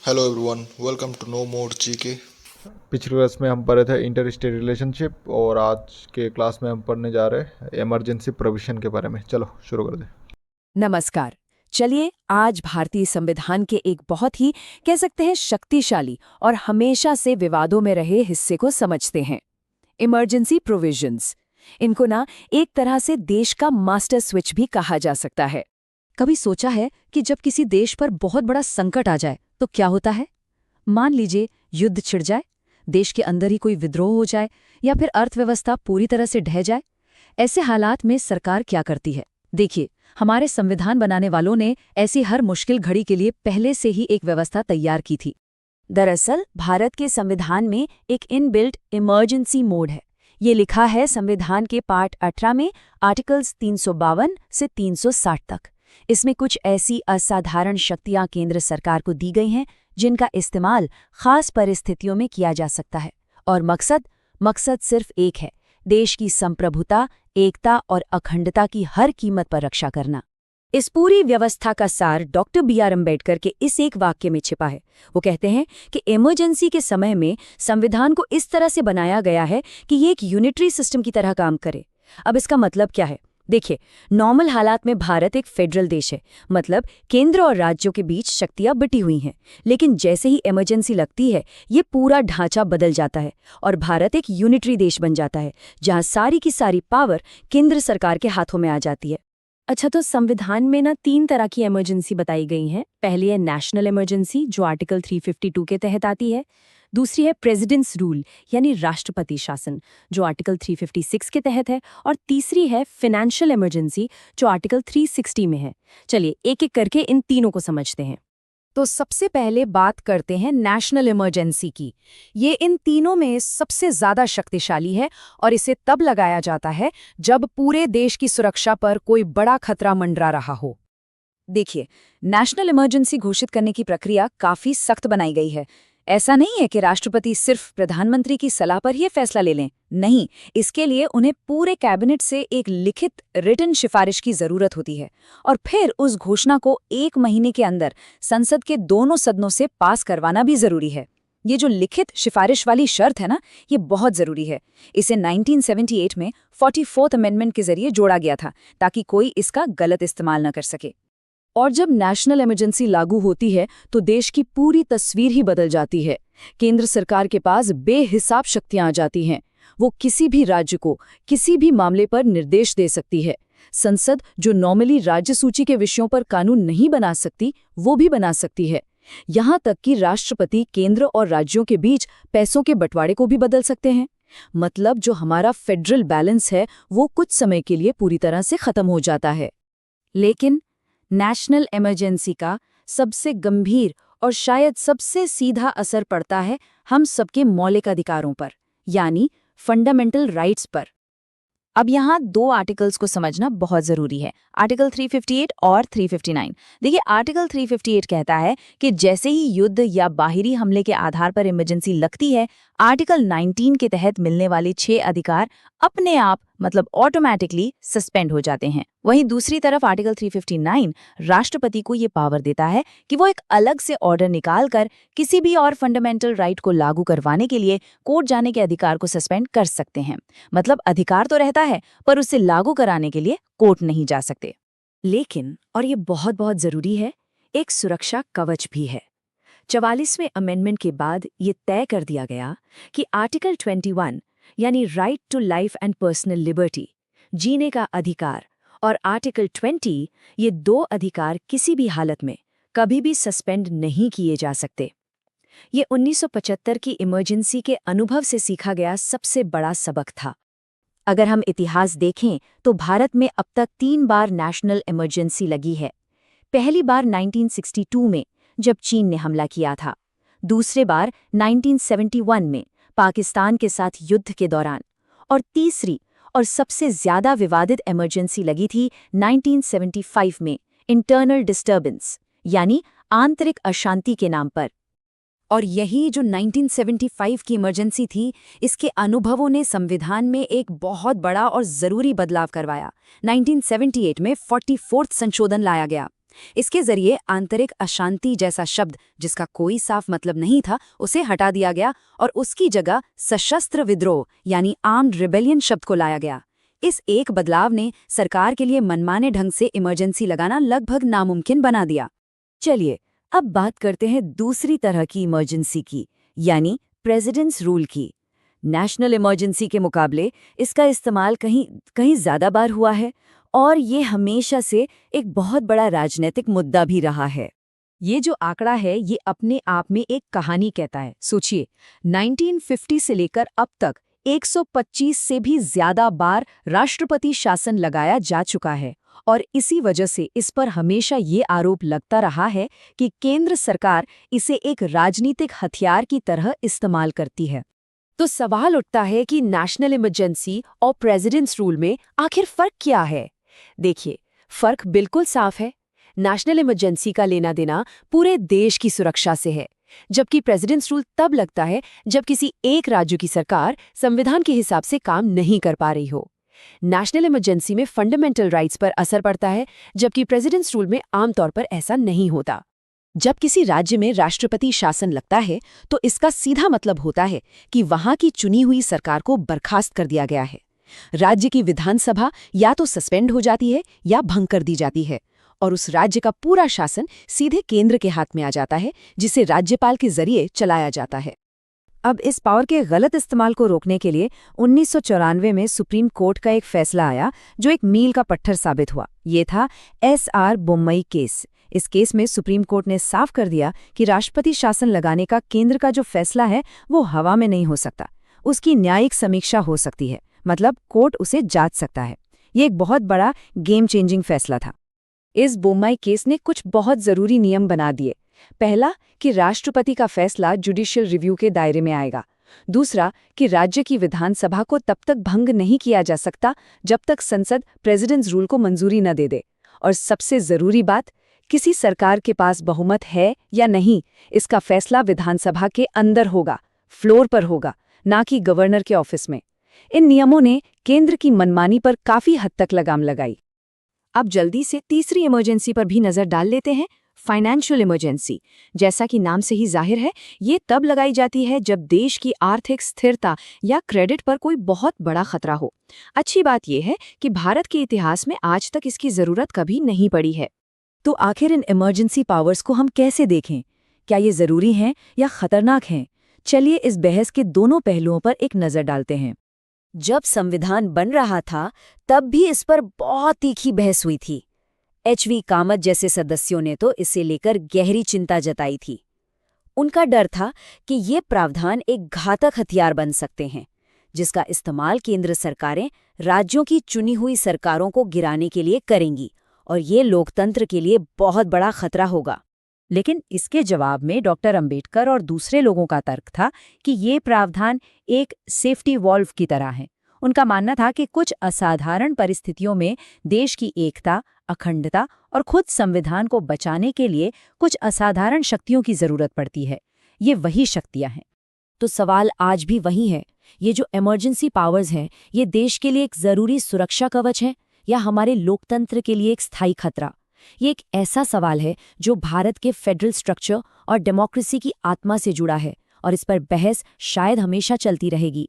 Hello everyone, welcome to no more GK. पिछले class में हम पढ़े थे इंटर स्टेट रिलेशनशिप और आज के क्लास में हम पढ़ने जा रहे हैं इमरजेंसी प्रोविजन के बारे में। चलो शुरू कर दे। नमस्कार। चलिए आज भारतीय संविधान के एक बहुत ही कह सकते हैं शक्तिशाली और हमेशा से विवादों में रहे हिस्से को समझते हैं। इमरजेंसी प्रोविजंस, इनको ना एक तरह से देश का मास्टर स्विच भी कहा जा सकता है। कभी सोचा है कि जब किसी देश पर बहुत बड़ा संकट आ जाए तो क्या होता है? मान लीजिए युद्ध छिड़ जाए, देश के अंदर ही कोई विद्रोह हो जाए या फिर अर्थव्यवस्था पूरी तरह से ढह जाए। ऐसे हालात में सरकार क्या करती है? देखिए, हमारे संविधान बनाने वालों ने ऐसी हर मुश्किल घड़ी के लिए पहले से ही एक व्यवस्था तैयार की थी। दरअसल भारत के संविधान में एक इनबिल्ट इमरजेंसी मोड है। ये लिखा है संविधान के पार्ट 18 में, आर्टिकल्स 352 से 360 तक। इसमें कुछ ऐसी असाधारण शक्तियां केंद्र सरकार को दी गई हैं जिनका इस्तेमाल खास परिस्थितियों में किया जा सकता है। और मकसद सिर्फ एक है, देश की संप्रभुता, एकता और अखंडता की हर कीमत पर रक्षा करना। इस पूरी व्यवस्था का सार डॉक्टर बी.आर. अम्बेडकर के इस एक वाक्य में छिपा है। वो कहते हैं कि इमरजेंसी के समय में संविधान को इस तरह से बनाया गया है कि ये एक यूनिटरी सिस्टम की तरह काम करे। अब इसका मतलब क्या है? देखिए, नॉर्मल हालात में भारत एक फेडरल देश है, मतलब केंद्र और राज्यों के बीच शक्तियां बटी हुई हैं। लेकिन जैसे ही इमरजेंसी लगती है, ये पूरा ढांचा बदल जाता है और भारत एक यूनिटरी देश बन जाता है, जहां सारी की सारी पावर केंद्र सरकार के हाथों में आ जाती है। अच्छा, तो संविधान में ना 3 तरह की इमरजेंसी बताई गई हैं। पहली है नेशनल इमरजेंसी, जो आर्टिकल 352 के तहत आती है। दूसरी है प्रेसिडेंट्स रूल, यानी राष्ट्रपति शासन, जो आर्टिकल 356 के तहत है। और तीसरी है फाइनेंशियल इमरजेंसी, जो आर्टिकल 360 में है। चलिए एक एक करके इन तीनों को समझते हैं। तो सबसे पहले बात करते हैं नेशनल इमरजेंसी की। ये इन तीनों में सबसे ज्यादा शक्तिशाली है और इसे तब लगाया जाता है जब पूरे देश की सुरक्षा पर कोई बड़ा खतरा मंडरा रहा हो। देखिए, नेशनल इमरजेंसी घोषित करने की प्रक्रिया काफी सख्त बनाई गई है। ऐसा नहीं है कि राष्ट्रपति सिर्फ प्रधानमंत्री की सलाह पर ही फैसला ले लें। नहीं, इसके लिए उन्हें पूरे कैबिनेट से एक लिखित रिटन सिफारिश की जरूरत होती है और फिर उस घोषणा को 1 महीने के अंदर संसद के दोनों सदनों से पास करवाना भी जरूरी है। ये जो लिखित सिफारिश वाली शर्त है ना, ये बहुत जरूरी है। इसे 1978 में 44th अमेंडमेंट के जरिए जोड़ा गया था ताकि कोई इसका गलत इस्तेमाल न कर सके। और जब नेशनल इमरजेंसी लागू होती है तो देश की पूरी तस्वीर ही बदल जाती है। केंद्र सरकार के पास बेहिसाब शक्तियां आ जाती हैं। वो किसी भी राज्य को किसी भी मामले पर निर्देश दे सकती है। संसद, जो नॉर्मली राज्य सूची के विषयों पर कानून नहीं बना सकती, वो भी बना सकती है। यहाँ तक कि राष्ट्रपति केंद्र और राज्यों के बीच पैसों के बंटवारे को भी बदल सकते हैं। मतलब जो हमारा फेडरल बैलेंस है, वो कुछ समय के लिए पूरी तरह से खत्म हो जाता है। लेकिन नेशनल इमरजेंसी का सबसे गंभीर और शायद सबसे सीधा असर पड़ता है हम सबके मौलिक अधिकारों पर, यानी फंडामेंटल राइट्स पर। अब यहाँ 2 आर्टिकल्स को समझना बहुत जरूरी है, आर्टिकल 358 और 359। देखिए, आर्टिकल 358 कहता है कि जैसे ही युद्ध या बाहरी हमले के आधार पर इमरजेंसी लगती है, आर्टिकल 19 के तहत मिलने वाले 6 अधिकार अपने आप, मतलब ऑटोमेटिकली सस्पेंड हो जाते हैं। वहीं दूसरी तरफ आर्टिकल 359 राष्ट्रपति को ये पावर देता है कि वो एक अलग से ऑर्डर निकाल कर किसी भी और फंडामेंटल राइट को लागू करवाने के लिए कोर्ट जाने के अधिकार को सस्पेंड कर सकते हैं। मतलब अधिकार तो रहता है, पर उसे लागू कराने के लिए कोर्ट नहीं जा सकते। लेकिन, और ये बहुत बहुत जरूरी है, एक सुरक्षा कवच भी है। 44वें अमेंडमेंट के बाद ये तय कर दिया गया कि आर्टिकल 21, यानी right to life and personal liberty, जीने का अधिकार, और आर्टिकल 20, ये 2 अधिकार किसी भी हालत में कभी भी सस्पेंड नहीं किए जा सकते। ये 1975 की इमरजेंसी के अनुभव से सीखा गया सबसे बड़ा सबक था। अगर हम इतिहास देखें तो भारत में अब तक 3 बार नेशनल इमरजेंसी लगी है। पहली बार 1962 में, जब चीन ने हमला किया था। दूसरे बार 1971 में, पाकिस्तान के साथ युद्ध के दौरान। और तीसरी और सबसे ज्यादा विवादित इमरजेंसी लगी थी 1975 में, इंटरनल डिस्टर्बेंस, यानी आंतरिक अशांति के नाम पर। और यही जो 1975 की इमरजेंसी थी, इसके अनुभवों ने संविधान में एक बहुत बड़ा और जरूरी बदलाव करवाया। 1978 में 44th संशोधन लाया गया। इसके जरिए आंतरिक अशांति जैसा शब्द, जिसका कोई साफ मतलब नहीं था, उसे हटा दिया गया और उसकी जगह सशस्त्र विद्रोह यानी आर्म्ड रिबेलियन शब्द को लाया गया। इस एक बदलाव ने सरकार के लिए मनमाने ढंग से इमरजेंसी लगाना लगभग नामुमकिन बना दिया। चलिए अब बात करते हैं दूसरी तरह की इमरजेंसी की, यानी प्रेसिडेंट्स रूल की। नेशनल इमरजेंसी के मुकाबले इसका इस्तेमाल कहीं ज़्यादा बार हुआ है और ये हमेशा से एक बहुत बड़ा राजनीतिक मुद्दा भी रहा है। ये जो आंकड़ा है ये अपने आप में एक कहानी कहता है। सोचिए, 1950 से लेकर अब तक 125 से भी ज्यादा बार राष्ट्रपति शासन लगाया जा चुका है और इसी वजह से इस पर हमेशा ये आरोप लगता रहा है कि केंद्र सरकार इसे एक राजनीतिक हथियार की तरह इस्तेमाल करती है। तो सवाल उठता है कि नेशनल इमरजेंसी और प्रेसिडेंट्स रूल में आखिर फर्क क्या है? देखिए, फर्क बिल्कुल साफ है। नेशनल इमरजेंसी का लेना देना पूरे देश की सुरक्षा से है, जबकि प्रेसिडेंट्स रूल तब लगता है जब किसी एक राज्य की सरकार संविधान के हिसाब से काम नहीं कर पा रही हो। नेशनल इमरजेंसी में फंडामेंटल राइट्स पर असर पड़ता है, जबकि प्रेसिडेंट्स रूल में आमतौर पर ऐसा नहीं होता। जब किसी राज्य में राष्ट्रपति शासन लगता है तो इसका सीधा मतलब होता है कि वहां की चुनी हुई सरकार को बर्खास्त कर दिया गया है। राज्य की विधानसभा या तो सस्पेंड हो जाती है या भंग कर दी जाती है और उस राज्य का पूरा शासन सीधे केंद्र के हाथ में आ जाता है, जिसे राज्यपाल के जरिए चलाया जाता है। अब इस पावर के गलत इस्तेमाल को रोकने के लिए 1994 में सुप्रीम कोर्ट का एक फैसला आया जो एक मील का पत्थर साबित हुआ। ये था SR बोम्मई केस। इस केस में सुप्रीम कोर्ट ने साफ कर दिया कि राष्ट्रपति शासन लगाने का केंद्र का जो फैसला है वो हवा में नहीं हो सकता, उसकी न्यायिक समीक्षा हो सकती है, मतलब कोर्ट उसे जांच सकता है। ये एक बहुत बड़ा गेम चेंजिंग फैसला था। इस बोम्मई केस ने कुछ बहुत जरूरी नियम बना दिए। पहला कि राष्ट्रपति का फैसला जुडिशियल रिव्यू के दायरे में आएगा। दूसरा कि राज्य की विधानसभा को तब तक भंग नहीं किया जा सकता जब तक संसद प्रेसिडेंट्स रूल को मंजूरी न दे दे। और सबसे जरूरी बात, किसी सरकार के पास बहुमत है या नहीं, इसका फैसला विधानसभा के अंदर होगा, फ्लोर पर होगा, ना कि गवर्नर के ऑफिस में। इन नियमों ने केंद्र की मनमानी पर काफी हद तक लगाम लगाई। अब जल्दी से तीसरी इमरजेंसी पर भी नजर डाल लेते हैं, फाइनेंशियल इमरजेंसी। जैसा कि नाम से ही जाहिर है, ये तब लगाई जाती है जब देश की आर्थिक स्थिरता या क्रेडिट पर कोई बहुत बड़ा खतरा हो। अच्छी बात यह है कि भारत के इतिहास में आज तक इसकी जरूरत कभी नहीं पड़ी है। तो आखिर इन इमरजेंसी पावर्स को हम कैसे देखें? क्या ये जरूरी हैं या खतरनाक हैं? चलिए इस बहस के दोनों पहलुओं पर एक नजर डालते हैं। जब संविधान बन रहा था तब भी इस पर बहुत तीखी बहस हुई थी। HV कामत जैसे सदस्यों ने तो इसे लेकर गहरी चिंता जताई थी। उनका डर था कि ये प्रावधान एक घातक हथियार बन सकते हैं, जिसका इस्तेमाल केंद्र सरकारें राज्यों की चुनी हुई सरकारों को गिराने के लिए करेंगी और ये लोकतंत्र के लिए बहुत बड़ा खतरा होगा। लेकिन इसके जवाब में डॉक्टर अंबेडकर और दूसरे लोगों का तर्क था कि ये प्रावधान एक सेफ्टी वॉल्व की तरह है। उनका मानना था कि कुछ असाधारण परिस्थितियों में देश की एकता, अखंडता और खुद संविधान को बचाने के लिए कुछ असाधारण शक्तियों की जरूरत पड़ती है। ये वही शक्तियां हैं। तो सवाल आज भी वही है, ये जो इमरजेंसी पावर्स हैं, ये देश के लिए एक जरूरी सुरक्षा कवच है या हमारे लोकतंत्र के लिए एक स्थायी खतरा? ये एक ऐसा सवाल है जो भारत के फेडरल स्ट्रक्चर और डेमोक्रेसी की आत्मा से जुड़ा है और इस पर बहस शायद हमेशा चलती रहेगी।